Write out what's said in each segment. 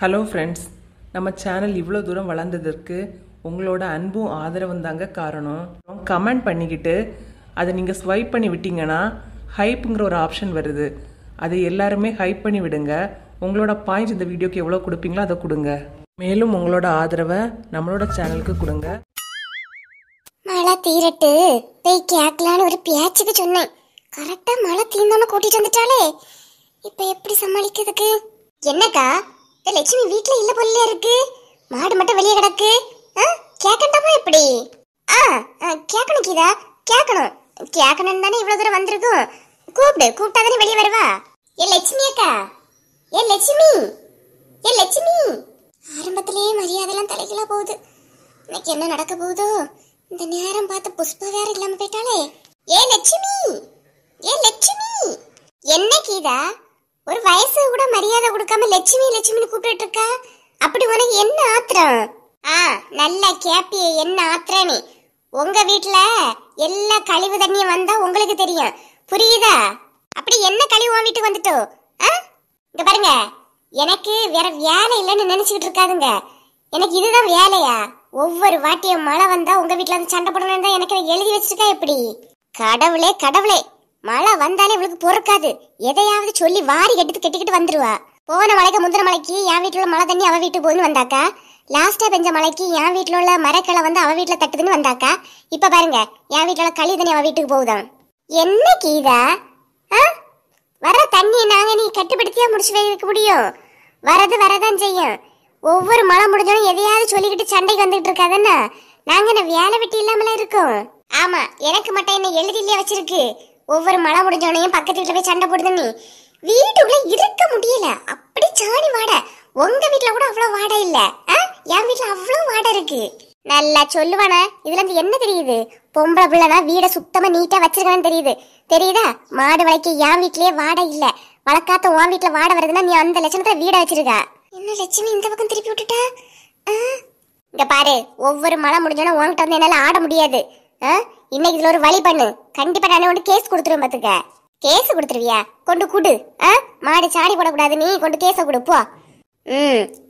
Hello friends, நம்ம channel இவ்வளோ தூரம் வளர்ந்ததற்கு உங்களோட அன்பும் ஆதரவும் தாங்க காரணம். கமெண்ட் பண்ணிக்கிட்டு அதை நீங்கள் ஸ்வைப் பண்ணி விட்டீங்கன்னா ஹைப்புங்கிற ஒரு ஆப்ஷன் வருது. அதை எல்லாருமே ஹைப் பண்ணி விடுங்க. உங்களோட பாயிண்ட்ஸ் இந்த வீடியோக்கு எவ்வளோ கொடுப்பீங்களோ அதை கொடுங்க. மேலும் உங்களோட ஆதரவை நம்மளோட சேனலுக்கு கொடுங்க. மழை தீரட்டு போய் கேட்கலான்னு ஒரு பேச்சுக்கு சொன்னேன். கரெக்டா மழை தீர்ந்தாம கூட்டிட்டு வந்துட்டாலே. இப்ப எப்படி சமாளிக்கிறதுக்கு? என்னக்கா லட்சுமி வீட்டுல இல்ல போல இருக்கு. மாடு மட்டும் வெளியே கிடக்கு. கேட்கண்டாமா எப்படி? கேட்கணும் கீதா, கேட்கணும். கேட்கணும் தானே இவ்வளவு தூரம் வந்திருக்கும். கூப்பிட்டாதானே வெளியே வருவா. ஏ லட்சுமி அக்கா, ஏ லட்சுமி, ஏ லட்சுமி. ஆரம்பத்திலேயே மரியாதைலாம் தலைகளா போகுது. எனக்கு என்ன நடக்க போகுதோ? இந்த நேரம் பார்த்து புஷ்பா வேற இல்லாம போயிட்டாலே. ஏ லட்சுமி, ஏ லட்சுமி. என்ன கீதா, ஒரு வயசு கூட மரியாதை கொடுக்காம லட்சுமி லட்சுமின்னு கூப்பிட்டு இருக்கா? அப்படி உனக்கு என்ன ஆத்திரம்? நல்லா கேப்பிய என்ன ஆத்திரனே. உங்க வீட்டுல எல்லா கழிவு தண்ணியும் வந்தா உங்களுக்கு தெரியும், புரியுதா? அப்படி என்ன கழிவு உன் வீட்டுக்கு வந்துட்டோ? இங்க பாருங்க, எனக்கு வேற வேலை இல்லைன்னு நினைச்சுக்கிட்டு இருக்காதுங்க. எனக்கு இதுதான் வேலையா? ஒவ்வொரு வாட்டியும் மழை வந்தா உங்க வீட்டுல வந்து சண்டை போடணும் தான் எனக்கு எழுதி வச்சிருக்கா எப்படி? கடவுளே கடவுளே, மழை வந்தாலே இவளுக்கு பொறுக்காது. எதையாவது சொல்லி வாரி கட்டிக்கிட்டு வந்துருவா. போன மழைக்கு முந்தின மலைக்கு என் வீட்டுல உள்ள மழை தண்ணி அவ வீட்டுக்கு போகுதுன்னு வந்தாக்கா, லாஸ்டா பெஞ்ச மலைக்கு என் வீட்டுல உள்ள மரக்களை வந்து அவ வீட்டுல தட்டுதுன்னு வந்தாக்கா, இப்ப பாருங்க என் வீட்டுல உள்ள களி தண்ணி அவ வீட்டுக்கு போகுதான். என்ன கீதா, வர தண்ணி நாங்க நீ கட்டுப்படுத்தியா முடிச்சு வைக்க முடியும்? வரதான் செய்யும். ஒவ்வொரு மழை முடிஞ்சாலும் எதையாவது சொல்லிக்கிட்டு சண்டைக்கு வந்துட்டு இருக்காதுன்னா நாங்க என்ன வேலை வெட்டி இல்லாமல இருக்கோம்? ஆமா, எனக்கு மட்டும் என்ன எழுதிலேயே வச்சிருக்கு. ஒவ்வொரு மழை முடிஞ்சோனையும் பக்கத்து வீட்டுல போய் சண்டை போடுதுன்னு வீட்டுக்குள்ள இருக்க முடியல. அப்படி சாணி வாடை. உங்க வீட்டுல கூட அவ்வளவு வாடை இல்ல, என் வீட்டுல அவ்வளவு வாடை இருக்கு. நல்லா சொல்லுவானா? இதுல இருந்து என்ன தெரியுது? பொம்பளை பிள்ளைனா வீடை சுத்தமா நீட்டா வச்சிருக்கான்னு தெரியுது. தெரியுதா? மாடு வளைக்க என் வீட்லயே வாடை இல்ல, வளர்க்காத்த உன் வீட்டுல வாடை வருதுன்னா நீ அந்த லட்சணத்துல வீடை வச்சிருக்கா. என்ன லட்சுமி இந்த பக்கம் திருப்பி விட்டுட்டா? இங்க பாரு, ஒவ்வொரு மழை முடிஞ்சோன்னா உன்கிட்ட வந்து என்னால ஆட முடியாது. இன்னைக்கு இதுல ஒரு வழி பண்ணு. கண்டிப்பா நானே கொண்டு கேஸ் கொடுத்துருவேன் பாத்துக்க. கேஸ் கொடுத்துருவியா? கொண்டு குடு. மாடு சாணி போடக்கூடாது, நீ கொண்டு கேஸ கொடு போ.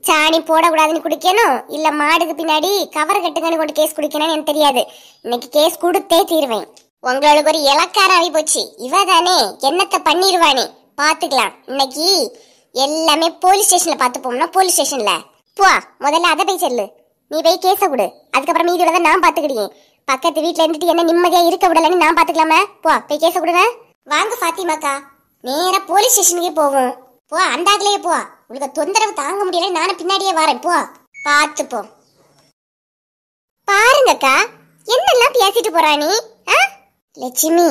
சாணி போடக்கூடாதுன்னு குடிக்கணும், இல்ல மாடுக்கு பின்னாடி கவர் கட்டுங்கன்னு கொண்டு கேஸ் குடிக்கணும்னு எனக்கு தெரியாது. இன்னைக்கு கேஸ் கொடுத்தே தீருவேன். உங்களுக்கு ஒரு இலக்காரம் ஆகி போச்சு. இவ தானே என்னத்தை பண்ணிடுவானே, பாத்துக்கலாம். இன்னைக்கு எல்லாமே போலீஸ் ஸ்டேஷன்ல பாத்துப்போம்னா போலீஸ் ஸ்டேஷன்ல போ. முதல்ல அதை போய் சொல்லு. நீ போய் கேஸ கொடு. அதுக்கப்புறம் மீதி உள்ளதை நான் பாத்துக்கிட்டேன். பக்கத்து வீட்டுல இருந்துட்டு என்ன நிம்மதியா இருக்க விடலன்னு நான் பாத்துக்கலாமா? போ போய் கேஸ கொடுவேன். வாங்க பாத்திமாக்கா, நேரா போலீஸ் ஸ்டேஷனுக்கே போவோம். போ, அந்தாக்கலையே போ. உங்களுக்கு தொந்தரவு தாங்க முடியல, நானும் பின்னாடியே வரேன். போ, பாத்துப்போம். பாருங்கக்கா, என்னெல்லாம் பேசிட்டு போறா நீ? லட்சுமி,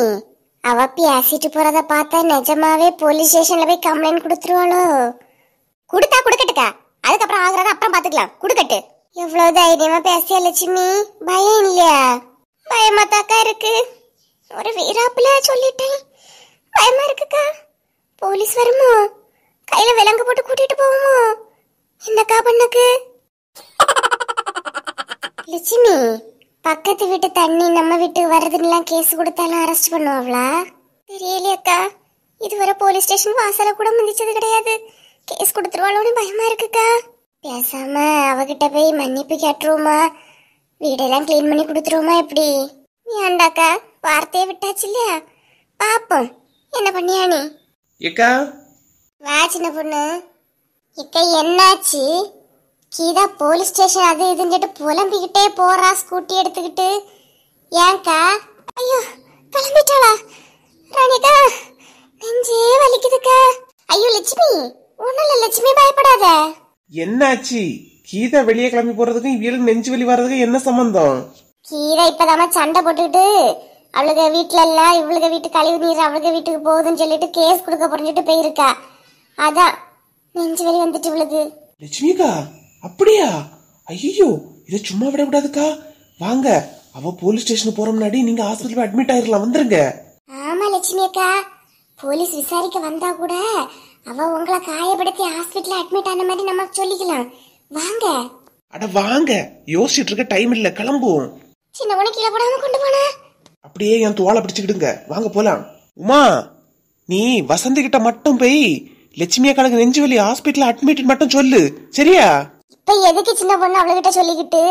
அவ பேசிட்டு போறத பார்த்தா நிஜமாவே போலீஸ் ஸ்டேஷன்ல போய் கம்ப்ளைண்ட் கொடுத்துருவாளோ? கொடுத்தா கொடுக்கட்டுக்கா, அதுக்கப்புறம் ஆகுறத அப்புறம் பாத்துக்கலாம். கொடுக்கட்டு. எவ்வளவு தைரியமா பேசியா லட்சுமி? பயம் இல்லையா? பயமா தாக்கா இருக்கு. ஒரு வீராப்புல சொல்லிட்டேன், பயமா இருக்குக்கா. போலீஸ் வருமோ? கையில விலங்கு போட்டு கூட்டிட்டு போவோமோ? என்னக்கா பண்ணக்கு? லட்சுமி, பக்கத்து வீட்டு தண்ணி நம்ம வீட்டுக்கு வர்றதுன்னு கேஸ் கொடுத்தாலும் அரெஸ்ட் பண்ணுவாங்களா? தெரியலையக்கா. இதுவரை போலீஸ் ஸ்டேஷன் வாசல கூட மிதிச்சது கிடையாது. கேஸ் கொடுத்துருவாளோன்னு பயமா இருக்குக்கா. பேசாம அவகிட்ட போய் மன்னிப்பு கேட்டுருவோமா? வீடெல்லாம் கிளீன் பண்ணி கொடுத்துருவோமா? எப்படி? ஏண்டாக்கா, வார்த்தையை விட்டாச்சு இல்லையா? பாப்போம் என்ன பண்ணியா நீ. ஏக்கா, வா சின்ன பொண்ணு. இக்க என்னாச்சு? கீதா போலீஸ் ஸ்டேஷன் அது இதுன்னு சொல்லிட்டு புலம்பிக்கிட்டே போறா ஸ்கூட்டி எடுத்துக்கிட்டு. ஏன்க்கா? ஐயோ, கிளம்பிட்டாளா ராணிக்கா? நெஞ்சே வலிக்குதுக்கா. ஐயோ லட்சுமி, ஒண்ணும் இல்ல லட்சுமி, பயப்படாத. என்னாச்சு? கீதா வெளியே கிளம்பி போறதுக்கும் இவளுக்கு நெஞ்சு வலி வர்றதுக்கும் என்ன சம்பந்தம்? கீதா இப்பதாம சண்டை போட்டுக்கிட்டு அவளுக்கு வீட்டுல எல்லாம் இவளுக்கு வீட்டு கழிவு நீர் அவளுக்கு வீட்டுக்கு போகுதுன்னு சொல்லிட்டு கேஸ் கொடுக்க போறேன்னு போயிருக்கா. அதான் நெஞ்சு வலி வந்துட்டு இவளுக்கு. லட்சுமிக்கா, அப்படியா? ஐயோ, இதை சும்மா விட விடாதுக்கா. வாங்க, அவ போலீஸ் ஸ்டேஷன் போற முன்னாடி நீங்க ஹாஸ்பிட்டல் அட்மிட் ஆயிரலாம். வந்துருங்க. ஆமா லட்சுமி அக்கா, போலீஸ் விசாரிக்க வந்தா கூட அவ உங்களை காயப்படுத்தி ஹாஸ்பிட்டல் அட்மிட் ஆன மாதிரி நம்ம சொல்லிக்கலாம். வாங்க. அட வாங்க, யோசிச்சுட்டு இருக்க டைம் இல்ல, கிளம்புவோம். சின்ன பொண்ணு கீழே போடாம கொண்டு போன. அப்படியே என் தோலை பிடிச்சுக்கிடுங்க, வாங்க போலாம். உமா, நீ வசந்தி கிட்ட மட்டும் போய் லட்சுமி அக்காளுக்கு நெஞ்சு வலி ஹாஸ்பிட்டல் அட்மிட் மட்டும் சொல்லு, சரியா? இப்ப எதுக்கு சின்ன பொண்ணு அவளுகிட்ட சொல்லிக்கிட்டு?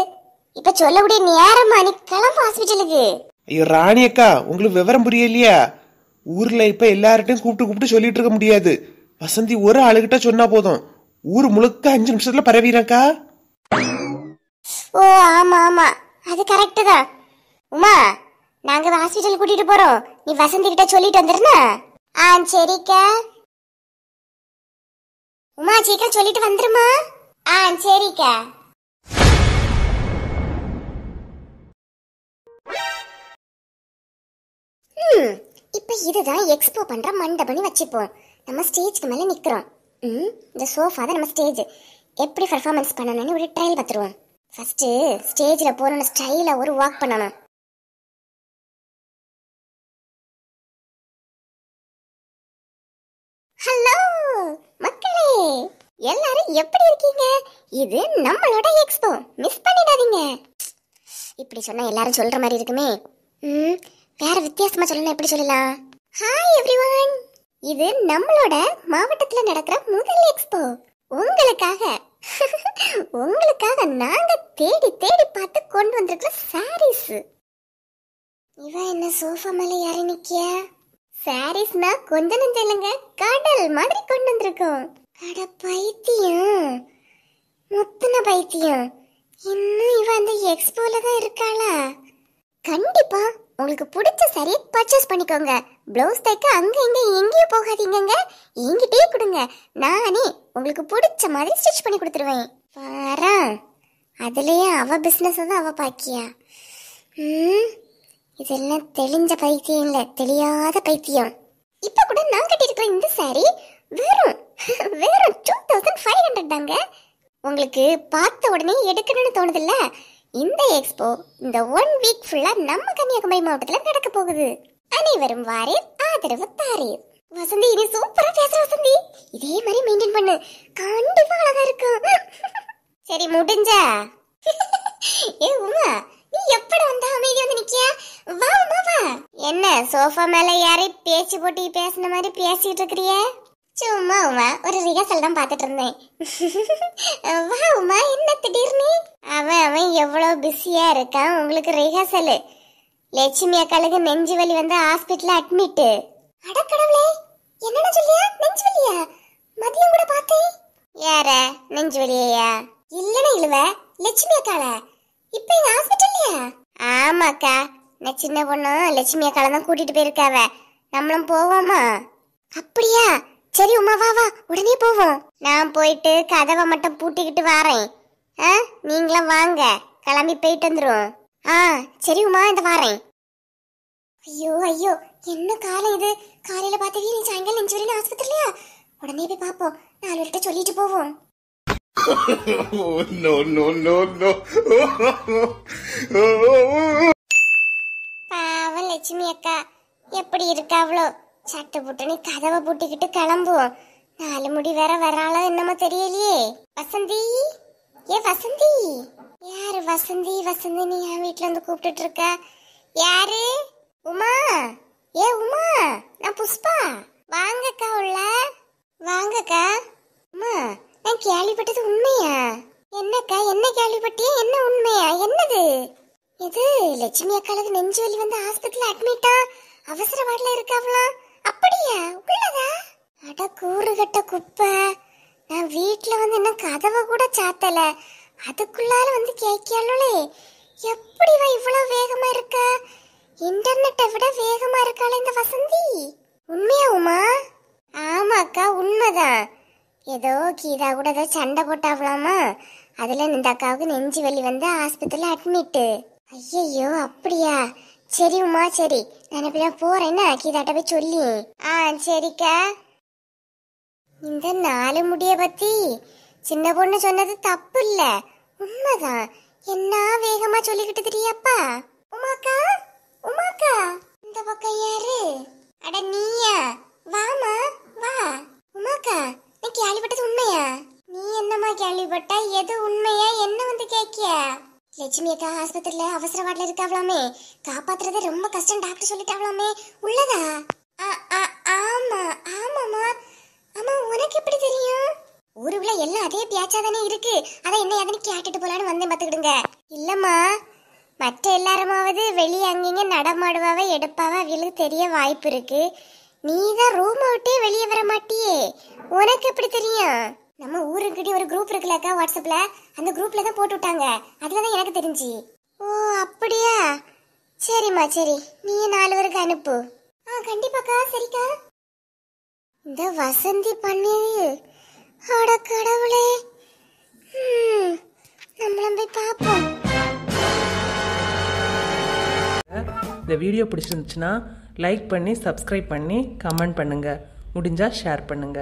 இப்ப சொல்லக்கூடிய நேரமா, நீ கிளம்பு ஹாஸ்பிட்டலுக்கு. ஐயோ ராணி அக்கா, உங்களுக்கு விவரம் புரியலையா? ஊர்ல இப்ப எல்லார்ட்டையும் கூப்பிட்டு சொல்லிட்டு இருக்க முடியாது. வசந்தி ஒரு ஆளுகிட்ட சொன்னா போதும், ஊர் முழுக்க 5 நிமிஷத்துல பரவிறக்கா. ஓ ஆமா ஆமா, அது கரெக்ட் தான். உமா, நாங்க ஹாஸ்பிட்டல் கூட்டிட்டு போறோம், நீ வசந்தி கிட்ட சொல்லிட்டு வந்துருனா? சரிக்கா. உமா சீக்கிரம் சொல்லிட்டு வந்துருமா? சரிக்கா. இப்ப இதுதான் எக்ஸ்போ பண்ற மண்டபம்னு வச்சுப்போம். நம்ம ஸ்டேஜ்க்கு மேல நிக்கிறோம். இந்த சோஃபா தான் நம்ம ஸ்டேஜ். எப்படி பெர்ஃபார்மன்ஸ் பண்ணணும்னு ஒரு ட்ரையல் பார்த்துருவோம். ஃபர்ஸ்ட் ஸ்டேஜ்ல போறோம், ஸ்டைலா ஒரு வாக் பண்ணணும். ஹலோ மக்களே, எல்லாரும் எப்படி இருக்கீங்க? இது நம்மளோட எக்ஸ்போ, மிஸ் பண்ணிடாதீங்க. இப்படி சொன்னா எல்லாரும் சொல்ற மாதிரி இருக்குமே. வேற வித்தியாசமா சொல்லணும், எப்படி சொல்லலாம்? ஹாய் எவ்ரிவன், இது நம்மளோட மாவட்டத்துல நடக்கிற முதல் எக்ஸ்போ. உங்களுக்காக உங்களுக்காக நாங்க தேடி தேடி பார்த்து கொண்டு வந்திருக்கிற சாரீஸ். இவ என்ன சோஃபா மேல யாரு நிக்கியா? சாரீஸ்னா கொஞ்ச நெஞ்சம் இல்லைங்க, கடல் மாதிரி கொண்டு வந்திருக்கோம். அட பைத்தியம், முத்துன பைத்தியம். இன்னும் இவ அந்த எக்ஸ்போல தான் இருக்காளா? கண்டிப்பா உங்களுக்கு பிடிச்ச சாரியை பர்ச்சேஸ் பண்ணிக்கோங்க. பிளவுஸ் தைக்க அங்க இங்க எங்கேயும் போகாதீங்க, என்கிட்டயே கொடுங்க. நானே உங்களுக்கு பிடிச்ச மாதிரி ஸ்டிச் பண்ணி கொடுத்துருவேன். பாரா, அதுலயே அவ பிசினஸ் தான் அவ பாக்கியா. இதெல்லாம் தெளிஞ்ச பைத்தியம் இல்ல, தெரியாத பைத்தியம். இப்ப கூட நான் கட்டிருக்கிற இந்த சாரி வெறும் 2500 தாங்க. உங்களுக்கு பார்த்த உடனே எடுக்கணும்னு தோணுதில்ல? இந்த எக்ஸ்போ இந்த 1 வீக் ஃபுல்லா நம்ம கன்னியாகுமரி மாவட்டத்துல நடக்க போகுது. அனைவரும் வாரீர், ஆதரவு தாரீர். வசந்தி, நீ சூப்பரா பேசுற வசந்தி. இதே மாதிரி மெயின்டைன் பண்ணு, கண்டிப்பா அழகா இருக்கும். சரி முடிஞ்சா? ஏ உமா, நீ எப்பட வந்தா அமைதியா வந்து நிக்கியா? வா உமா வா. என்ன சோஃபா மேல யாரை பேச்சு போட்டி பேசின மாதிரி பேசிட்டு இருக்கிறிய? சும்மா உமா, ஒரு ரிஹர்சல் தான் பாத்துட்டு இருந்தேன். வா உமா, என்ன திடீர்னு? அவன் எவ்வளவு பிஸியா இருக்கான், உங்களுக்கு ரிஹர்சல். லட்சுமி அக்காளுக்கு நெஞ்சு வலி வந்து ஹாஸ்பிட்டல்ல அட்மிட். அடக்கடவுளே, என்னடா சொல்லியா? நெஞ்சு வலியா? மதியம் கூட பார்த்தேன். யார நெஞ்சு வலியா? இல்லனே இழுவ, லட்சுமி அக்காள இப்ப இந்த ஹாஸ்பிட்டல்லையா? ஆமாக்கா, நான் சின்ன பொண்ணு லட்சுமி அக்காள தான் கூட்டிட்டு போயிருக்காவ. நம்மளும் போவோமா? அப்படியா? சரி உமா வா வா, உடனே போவோம். நான் போயிட்டு கதவை மட்டும் பூட்டிக்கிட்டு வாரேன். நீங்களும் வாங்க, கிளம்பி போயிட்டு வந்துரும். சரி உமா, இந்த வாரேன். ஐயோ ஐயோ, என்ன காலம் இது? காலையில பார்த்தவே நீ சாயங்காலம் நெஞ்சு வலின்னு ஆஸ்பத்திரியா? உடனே போய் பாப்போம், 4 பேர்கிட்ட சொல்லிட்டு போவோம். பாவம் லட்சுமி அக்கா எப்படி இருக்காவளோ? சட்டை புட்டனி கதவை பூட்டிக்கிட்டு கிளம்புவோம். 4 முடி வேற வராளோ என்னமோ தெரியலையே. வசந்தி, ஏ வசந்தி. யாரு வசந்தி? வசந்தி நீ என் வீட்டுல இருந்து கூப்பிட்டு இருக்க? யாரு? உமா. ஏ உமா, நான் புஷ்பா. வாங்கக்கா உள்ள வாங்கக்கா. உமா, நான் கேள்விப்பட்டது உண்மையா? என்னக்கா, என்ன கேள்விப்பட்டியா? என்ன உண்மையா? என்னது இது? லட்சுமி அக்காளுக்கு நெஞ்சு வலி வந்து ஹாஸ்பிட்டல் அட்மிட்டா, அவசர வார்டுல இருக்காவலாம். அப்படியா? உள்ளதா? அட கூறுகட்ட குப்பை, நான் வீட்டுல வந்து என்ன கதவை கூட சாத்தல, அதுக்குள்ளால வந்து கேட்காளே. எப்படி இவ்வளவு வேகமா இருக்கா? இன்டர்நெட்டை விட வேகமா இருக்காளே இந்த வசந்தி. உண்மையா உமா? ஆமாக்கா, உண்மைதான். ஏதோ கீதா கூட ஏதோ சண்டை போட்டாவலாமா, அதுல இந்த அக்காவுக்கு நெஞ்சு வலி வந்து ஆஸ்பத்திரியில அட்மிட். ஐயோ அப்படியா? சரி உமா, சரி, நான் இப்ப போறேன்னா கீதாட்ட போய் சொல்லி. சரிக்கா. இந்த 4 முடிய பத்தி சின்ன பொண்ணு சொன்னது தப்பு இல்ல, உண்மைதான். என்ன வேகமா சொல்லிக்கிட்டு தெரியாப்பா? உமாக்கா, உமாக்கா, இந்த பக்கம் யாரு? அட நீயா? வாமா வா. உமாக்கா, நீ கேள்விப்பட்டது உண்மையா? நீ என்னமா கேள்விப்பட்ட? எது உண்மையா? என்ன வந்து கேக்கியா? லட்சுமி அக்கா ஆஸ்பத்திரியில அவசர வார்டுல இருக்காவலாமே, காப்பாத்துறது ரொம்ப கஷ்டம் டாக்டர் சொல்லிட்டாவலாமே, உள்ளதா? ஆமா ஆமாமா, ஆமா உனக்கு எப்படி தெரியும்? ஊருக்குள்ள எல்லாம் அதே பேச்சா தானே இருக்கு. அதான் என்ன ஏதுன்னு கேட்டுட்டு போலான்னு வந்தேன் பாத்துக்கிடுங்க. இல்லம்மா, மற்ற எல்லாருமாவது வெளியே அங்கங்க நடமாடுவாவ எடுப்பாவ அவங்களுக்கு தெரிய வாய்ப்பு இருக்கு. நீ தான் ரூம் விட்டே வெளியே வர மாட்டியே, உனக்கு எப்படி தெரியும்? நம்ம ஊருக்கிட்ட ஒரு குரூப் இருக்குல்லக்கா வாட்ஸ்அப்ல, அந்த குரூப்ல தான் போட்டு விட்டாங்க. அதுலதான் எனக்கு தெரிஞ்சு. ஓ அப்படியா, சரிம்மா சரி, நீ 4 பேருக்கு அனுப்பு. கண்டிப்பாக்கா. சரிக்கா. இந்த வசந்தி பண்ணது, அட கடவுளே, நம்மளும் போய் பார்ப்போம். இந்த வீடியோ பிடிச்சிருந்துச்சுன்னா லைக் பண்ணி சப்ஸ்கிரைப் பண்ணி கமெண்ட் பண்ணுங்க, முடிஞ்சா ஷேர் பண்ணுங்க.